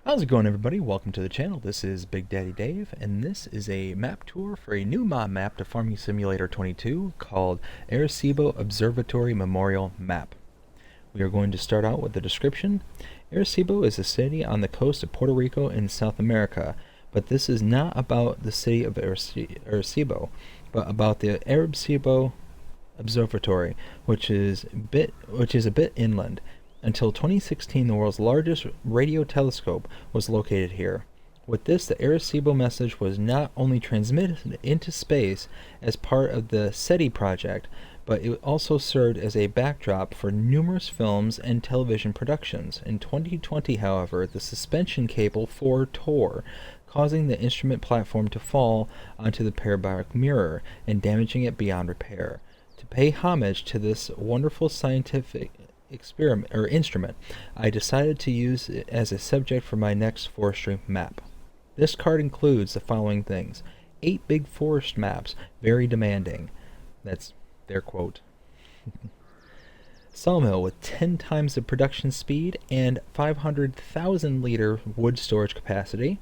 How's it going, everybody? Welcome to the channel. This is Big Daddy Dave, and this is a map tour for a new mod map to Farming Simulator 22 called Arecibo Observatory Memorial Map. We are going to start out with the description. Arecibo is a city on the coast of Puerto Rico in South America, but this is not about the city of Arecibo, but about the Arecibo Observatory, which is a bit inland. Until 2016, the world's largest radio telescope was located here. With this, the Arecibo message was not only transmitted into space as part of the SETI project, but it also served as a backdrop for numerous films and television productions. In 2020, however, the suspension cable tore, causing the instrument platform to fall onto the parabolic mirror and damaging it beyond repair. To pay homage to this wonderful scientific instrument, I decided to use it as a subject for my next forestry map. This card includes the following things: 8 big forest maps, very demanding. That's their quote. Sawmill with 10 times the production speed and 500,000 liter wood storage capacity.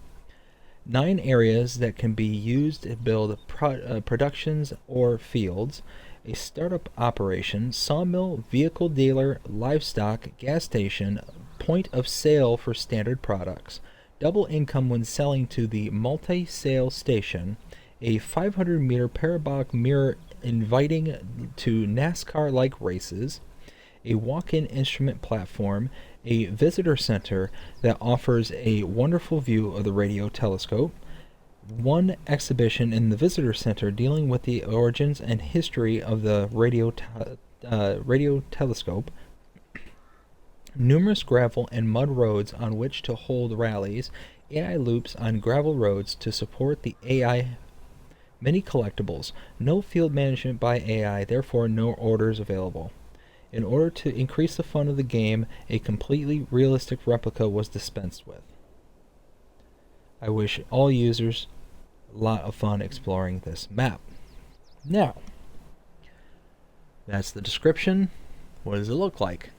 9 areas that can be used to build productions or fields. A startup operation, sawmill, vehicle dealer, livestock, gas station, point of sale for standard products, double income when selling to the multi-sale station, a 500-meter parabolic mirror inviting to NASCAR-like races, a walk-in instrument platform, a visitor center that offers a wonderful view of the radio telescope, one exhibition in the visitor center dealing with the origins and history of the radio telescope, numerous gravel and mud roads on which to hold rallies, AI loops on gravel roads to support the AI, many collectibles, no field management by AI, therefore no orders available. In order to increase the fun of the game, a completely realistic replica was dispensed with. I wish all users a lot of fun exploring this map. Now, that's the description. What does it look like?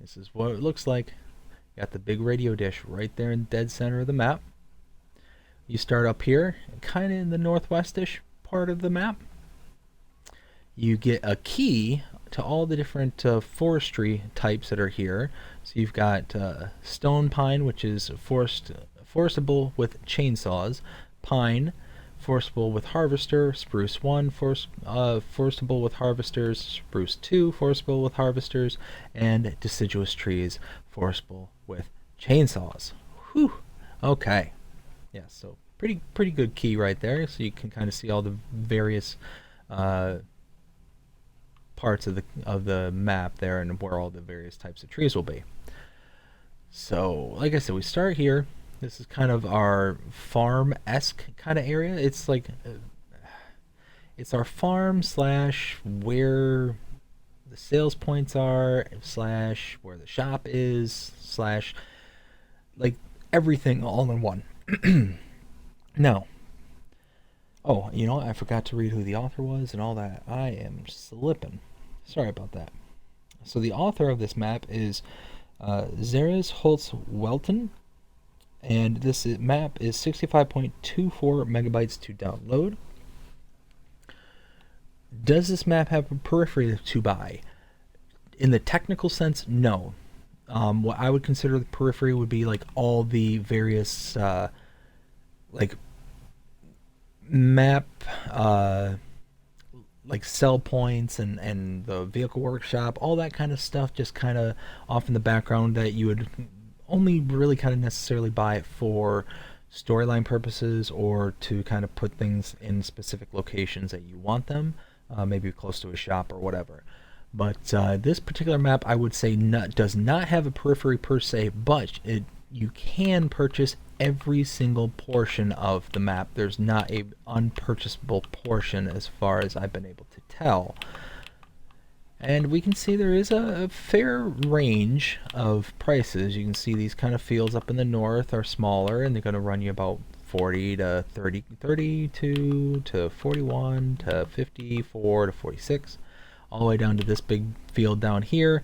This is what it looks like. Got the big radio dish right there in the dead center of the map. You start up here, kind of in the northwestish part of the map. You get a key to all the different forestry types that are here. So you've got stone pine, which is forestable with chainsaws, pine, forestable with harvester, spruce 1, forestable with harvesters, spruce 2, forestable with harvesters, and deciduous trees, forestable with chainsaws. Whew. Okay. Yeah, so pretty good key right there. So you can kind of see all the various parts of the map there and where all the various types of trees will be. So, like I said, we start here. This is kind of our farm-esque kind of area. It's like it's our farm slash where the sales points are slash where the shop is slash like everything all in one. Now, oh, you know, I forgot to read who the author was and all that. I am slipping. Sorry about that. So the author of this map is Zeres Holtz Welton, and this map is 65.24 megabytes to download. Does this map have a periphery to buy? In the technical sense, no. What I would consider the periphery would be like all the various like map like sell points and the vehicle workshop, all that kind of stuff, just kind of off in the background that you would only really kind of necessarily buy it for storyline purposes or to kind of put things in specific locations that you want them, maybe close to a shop or whatever. But this particular map, I would say, does not have a periphery per se, but you can purchase every single portion of the map. There's not a unpurchasable portion as far as I've been able to tell. And we can see there is a fair range of prices. You can see these kind of fields up in the north are smaller, and they're going to run you about 40 to 30, 32 to 41 to 54 to 46, all the way down to this big field down here.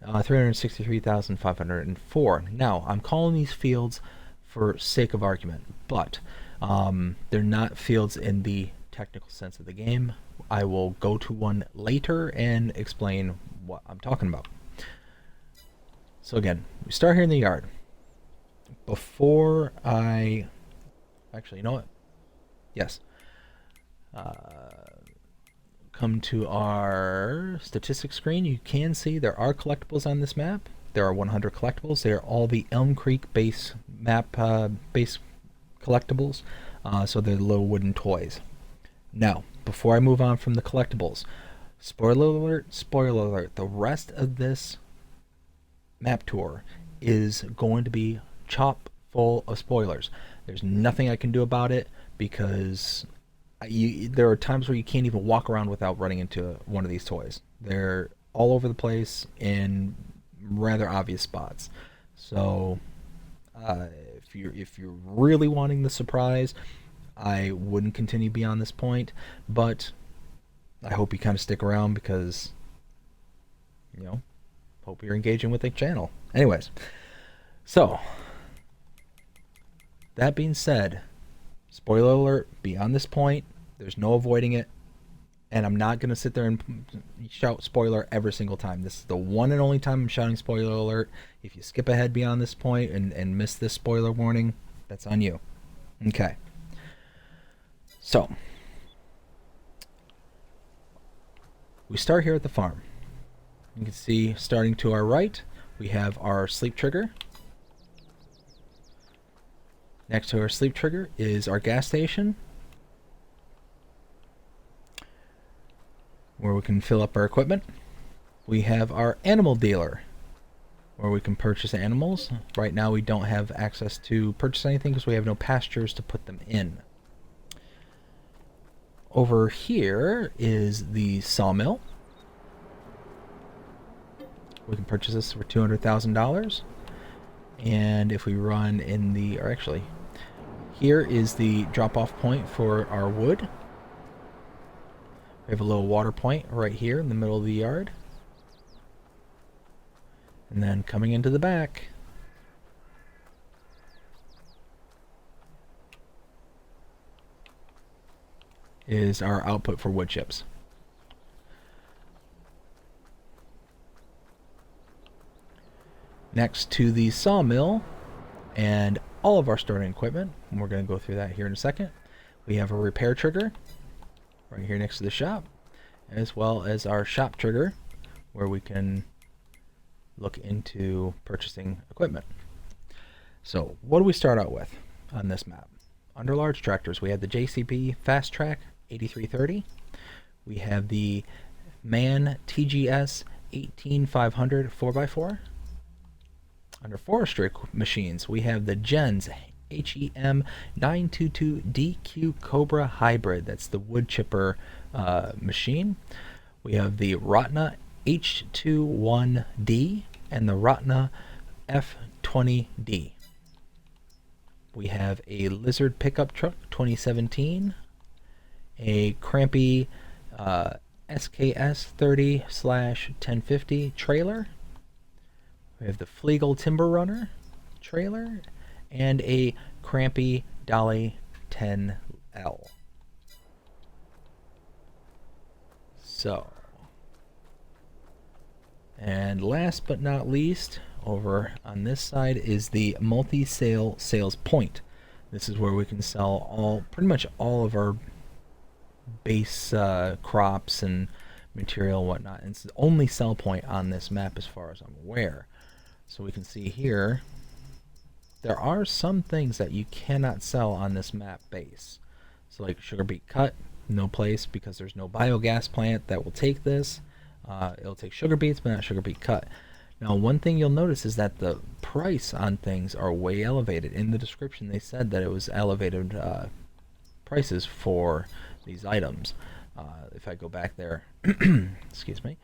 363,504. Now, I'm calling these fields for sake of argument, but they're not fields in the technical sense of the game. I will go to one later and explain what I'm talking about. So again, we start here in the yard. Before I... Actually, you know what? Yes. Come to our statistics screen. You can see there are collectibles on this map. There are 100 collectibles. They are all the Elm Creek base map base collectibles. So they're the little wooden toys. Now, before I move on from the collectibles, spoiler alert, the rest of this map tour is going to be chock full of spoilers. There's nothing I can do about it because there are times where you can't even walk around without running into one of these toys. They're all over the place in rather obvious spots. So if you're really wanting the surprise, I wouldn't continue beyond this point, but I hope you kind of stick around because, you know, hope you're engaging with the channel. Anyways, so that being said, spoiler alert, beyond this point, there's no avoiding it, and I'm not going to sit there and shout spoiler every single time. This is the one and only time I'm shouting spoiler alert. If you skip ahead beyond this point and miss this spoiler warning, that's on you. Okay. So, we start here at the farm. You can see, starting to our right, we have our sleep trigger. Next to our sleep trigger is our gas station, where we can fill up our equipment. We have our animal dealer, where we can purchase animals. Right now we don't have access to purchase anything because we have no pastures to put them in. Over here is the sawmill. We can purchase this for $200,000. And if we run in the, or actually, here is the drop-off point for our wood. We have a little water point right here in the middle of the yard. And then coming into the back is our output for wood chips. Next to the sawmill and all of our starting equipment, and we're going to go through that here in a second, we have a repair trigger right here next to the shop, as well as our shop trigger where we can look into purchasing equipment. So what do we start out with on this map? Under large tractors, we have the JCB Fast Track 8330. We have the MAN TGS 18500 4x4. Under forestry machines, we have the Gens HEM 922 DQ Cobra Hybrid. That's the wood chipper machine. We have the Rotna H21D and the Rotna F20D. We have a Lizard pickup truck 2017, a Crampy SKS 30/1050 trailer. We have the Flegel Timber Runner trailer and a Crampy Dolly 10L. So, and last but not least, over on this side is the multi-sale sales point. This is where we can sell pretty much all of our base crops and material and whatnot. And it's the only sell point on this map as far as I'm aware. So we can see here, there are some things that you cannot sell on this map base. So like sugar beet cut, no place because there's no biogas plant that will take this. It'll take sugar beets, but not sugar beet cut. Now, one thing you'll notice is that the price on things are way elevated. In the description, they said that it was elevated prices for these items. If I go back there, excuse me,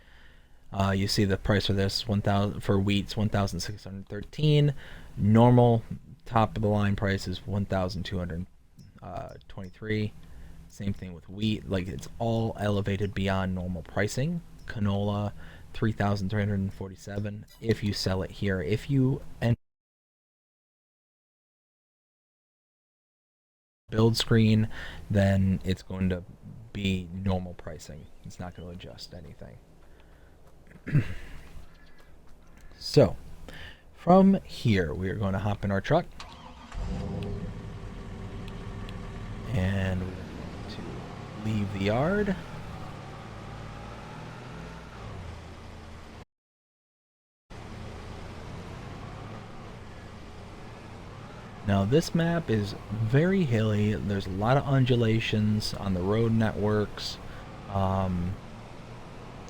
you see the price for this 1,000 for wheat's 1,613. Normal top of the line price is 1,223. Same thing with wheat. Like, it's all elevated beyond normal pricing. Canola, 3,347 if you sell it here. If you enter build screen, then it's going to be normal pricing. It's not going to adjust anything. So, from here, we are going to hop in our truck. And we're going to leave the yard. Now this map is very hilly. There's a lot of undulations on the road networks. And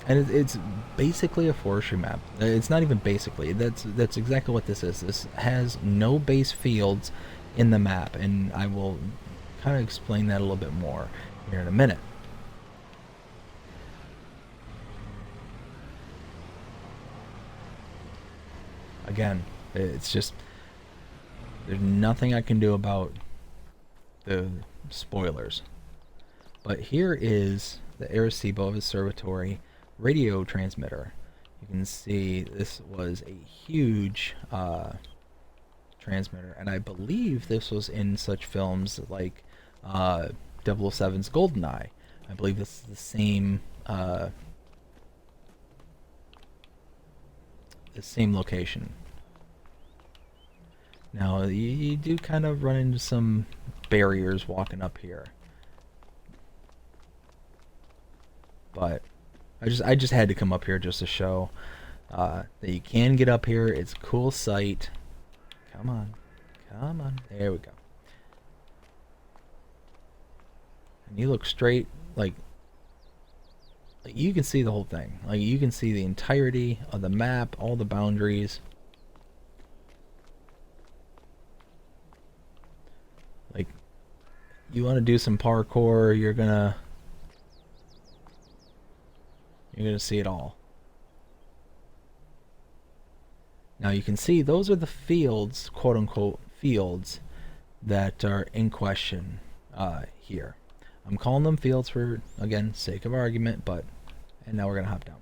it's basically a forestry map. It's not even basically. That's exactly what this is. This has no base fields in the map, and I will kind of explain that a little bit more here in a minute. Again, it's just there's nothing I can do about the spoilers. But here is the Arecibo Observatory radio transmitter. You can see this was a huge transmitter, and I believe this was in such films like 007's GoldenEye. I believe this is the same location. Now you do kind of run into some barriers walking up here, but I just had to come up here just to show that you can get up here. It's a cool sight. Come on, come on. There we go. And you look straight, like you can see the whole thing. Like you can see the entirety of the map, all the boundaries. Like you want to do some parkour, you're gonna see it all. Now you can see those are the fields, quote unquote fields, that are in question here. I'm calling them fields for, again, sake of argument, and now we're gonna hop down.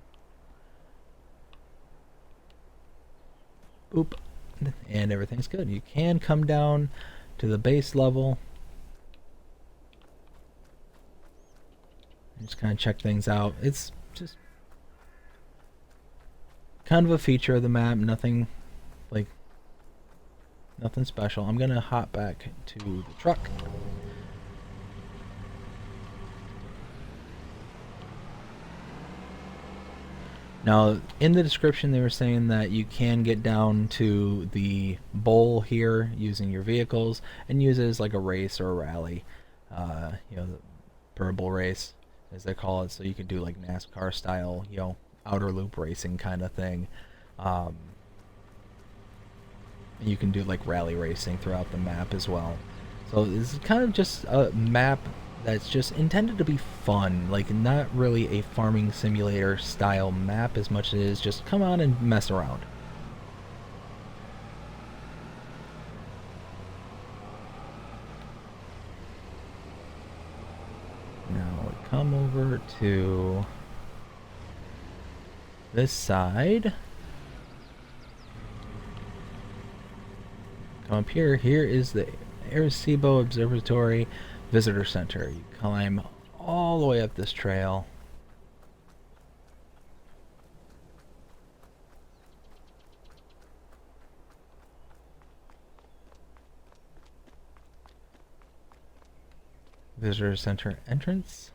Oop, and everything's good. You can come down to the base level and just kind of check things out. It's just kind of a feature of the map, nothing special. I'm gonna hop back to the truck. Now, in the description they were saying that you can get down to the bowl here using your vehicles and use it as like a race or a rally, you know, the purple race as they call it. So you could do like NASCAR style, you know, outer loop racing kind of thing. You can do like rally racing throughout the map as well. So this is kind of just a map that's just intended to be fun, like not really a farming simulator style map as much as it is just come on and mess around. Now we come over to this side. Come up here. Here is the Arecibo Observatory Visitor Center. You climb all the way up this trail. Visitor Center entrance.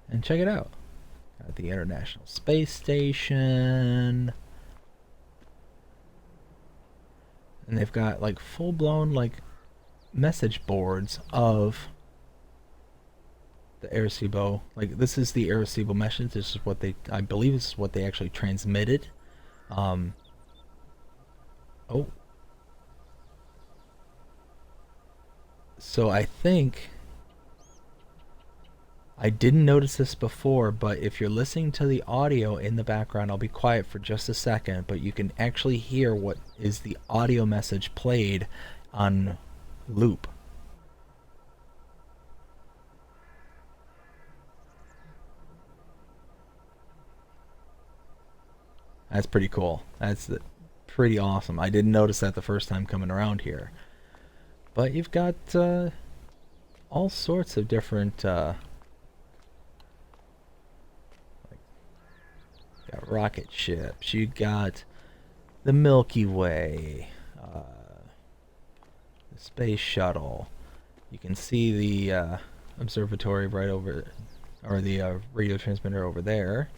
And check it out. Got the International Space Station. And they've got like full-blown like message boards of the Arecibo. Like this is the Arecibo message. This is what I believe this is what they actually transmitted. Oh. So I think I didn't notice this before, but if you're listening to the audio in the background, I'll be quiet for just a second, but you can actually hear what is the audio message played on loop. That's pretty cool. That's pretty awesome. I didn't notice that the first time coming around here. But you've got all sorts of different got rocket ships. You got the Milky Way, the space shuttle. You can see the observatory right over, or the radio transmitter over there.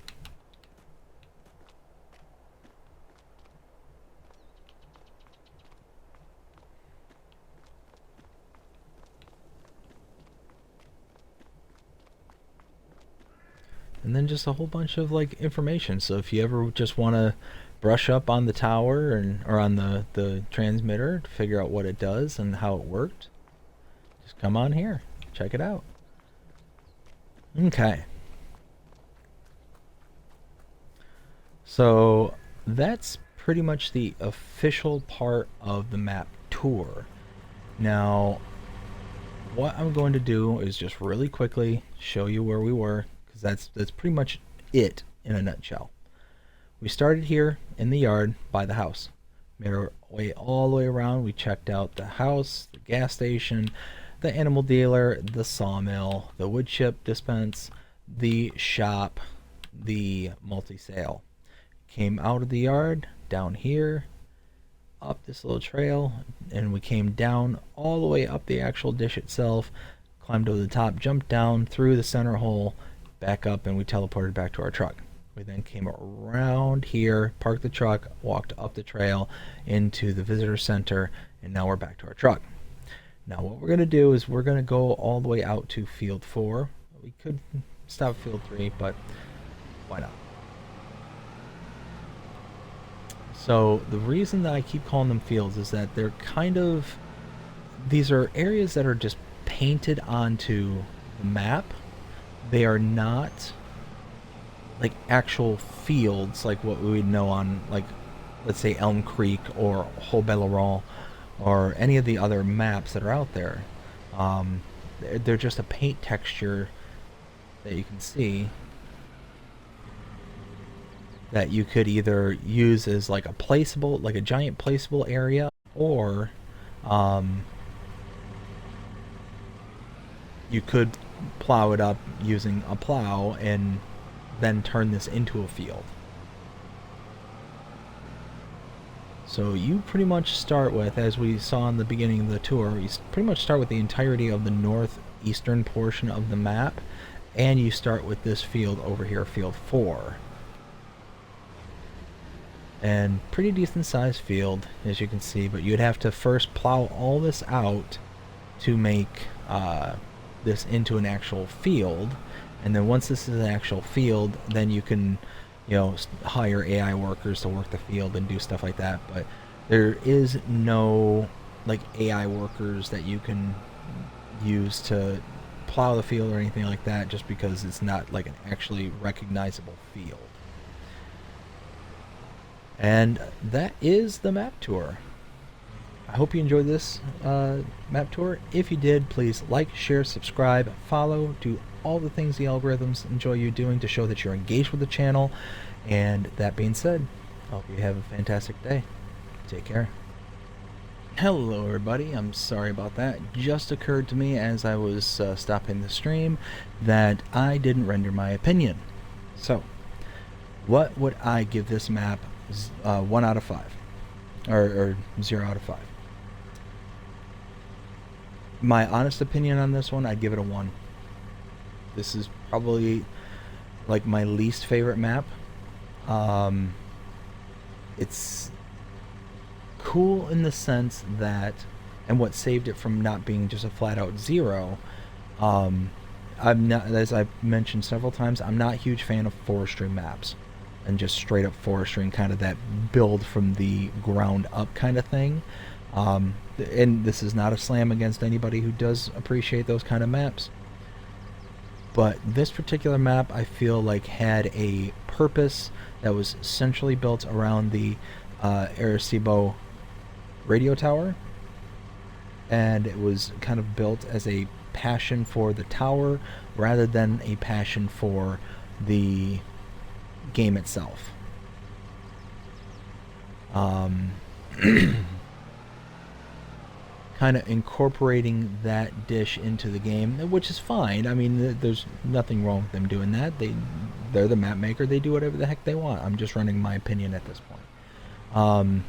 And then just a whole bunch of like information. So if you ever just want to brush up on the tower or on the transmitter to figure out what it does and how it worked, just come on here, check it out. Okay. So that's pretty much the official part of the map tour. Now, what I'm going to do is just really quickly show you where we were, because that's pretty much it in a nutshell. We started here in the yard by the house, made our way all the way around. We checked out the house, the gas station, the animal dealer, the sawmill, the wood chip dispense, the shop, the multi-sale. Came out of the yard, down here, up this little trail, and we came down all the way up the actual dish itself, climbed over the top, jumped down through the center hole, back up, and we teleported back to our truck. We then came around here, parked the truck, walked up the trail into the visitor center, and now we're back to our truck. Now what we're going to do is we're going to go all the way out to field 4. We could stop at field 3, but why not? So the reason that I keep calling them fields is that they're kind of, these are areas that are just painted onto the map. They are not like actual fields like what we would know on, like, let's say Elm Creek or Haut-Belleron or any of the other maps that are out there. They're just a paint texture that you can see that you could either use as like a placeable, like a giant placeable area, or you could plow it up using a plow and then turn this into a field. So you pretty much start with, as we saw in the beginning of the tour, you pretty much start with the entirety of the northeastern portion of the map, and you start with this field over here, field 4. And pretty decent sized field, as you can see, but you'd have to first plow all this out to make this into an actual field. And then once this is an actual field, then you can, you know, hire AI workers to work the field and do stuff like that. But there is no like AI workers that you can use to plow the field or anything like that, just because it's not like an actually recognizable field. And that is the map tour. I hope you enjoyed this map tour. If you did, please like, share, subscribe, follow, do all the things the algorithms enjoy you doing to show that you're engaged with the channel. And that being said, I hope you have a fantastic day. Take care. Hello everybody, I'm sorry about that. Just occurred to me as I was stopping the stream that I didn't render my opinion. So, what would I give this map 1 out of 5? Or 0 out of 5? My honest opinion on this one, I'd give it a 1. This is probably like my least favorite map. It's cool in the sense that, and what saved it from not being just a flat out 0, I'm not, as I've mentioned several times, I'm not a huge fan of forestry maps and just straight up forestry and kind of that build from the ground up kind of thing. And this is not a slam against anybody who does appreciate those kind of maps, but this particular map I feel like had a purpose that was centrally built around the Arecibo radio tower, and it was kind of built as a passion for the tower rather than a passion for the game itself. Um, kind of incorporating that dish into the game, which is fine. I mean, there's nothing wrong with them doing that. They're the map maker. They do whatever the heck they want. I'm just running my opinion at this point.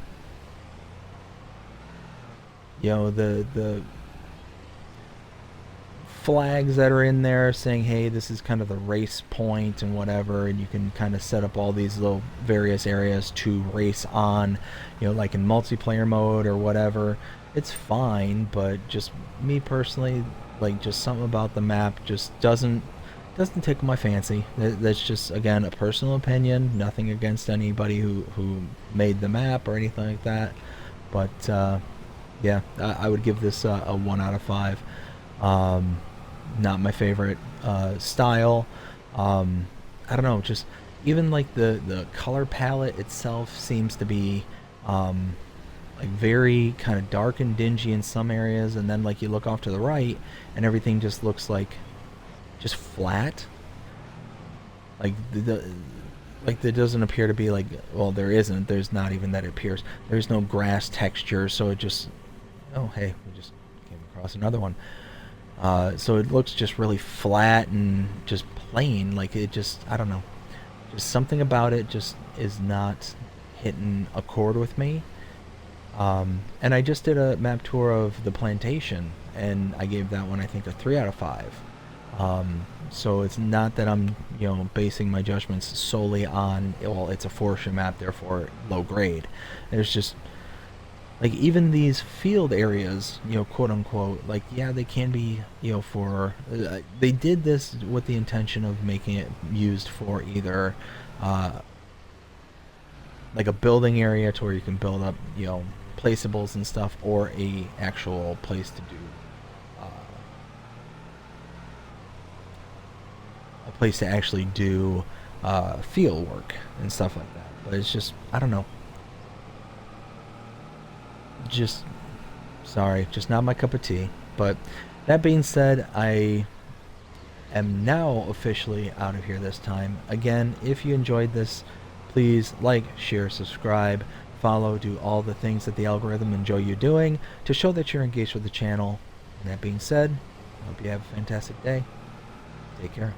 You know, the flags that are in there saying, hey, this is kind of the race point and whatever, and you can kind of set up all these little various areas to race on, you know, like in multiplayer mode or whatever. It's fine, but just me personally, like, just something about the map just doesn't tickle my fancy. That's just, again, a personal opinion, nothing against anybody who made the map or anything like that. But yeah, I would give this a 1 out of 5. Not my favorite style. I don't know, just even like the color palette itself seems to be like very kind of dark and dingy in some areas, and then like you look off to the right and everything just looks like just flat. Like like there doesn't appear to be, like, well, there's not even that it appears. There's no grass texture, so it just, oh hey, we just came across another one. So it looks just really flat and just plain. Like, it just, I don't know, just something about it just is not hitting a chord with me. And I just did a map tour of the plantation, and I gave that one, I think, a 3 out of 5. So it's not that I'm, you know, basing my judgments solely on, well, it's a forestry map, therefore low grade. There's just, like, even these field areas, you know, quote unquote, like, yeah, they can be, you know, for, they did this with the intention of making it used for either, like a building area to where you can build up, you know, placeables and stuff, or a actual place to do, a place to actually do, field work and stuff like that. But it's just, I don't know. Just, sorry, just not my cup of tea. But that being said, I am now officially out of here this time. Again, if you enjoyed this, please like, share, subscribe, follow, do all the things that the algorithm enjoy you doing to show that you're engaged with the channel. And that being said, I hope you have a fantastic day. Take care.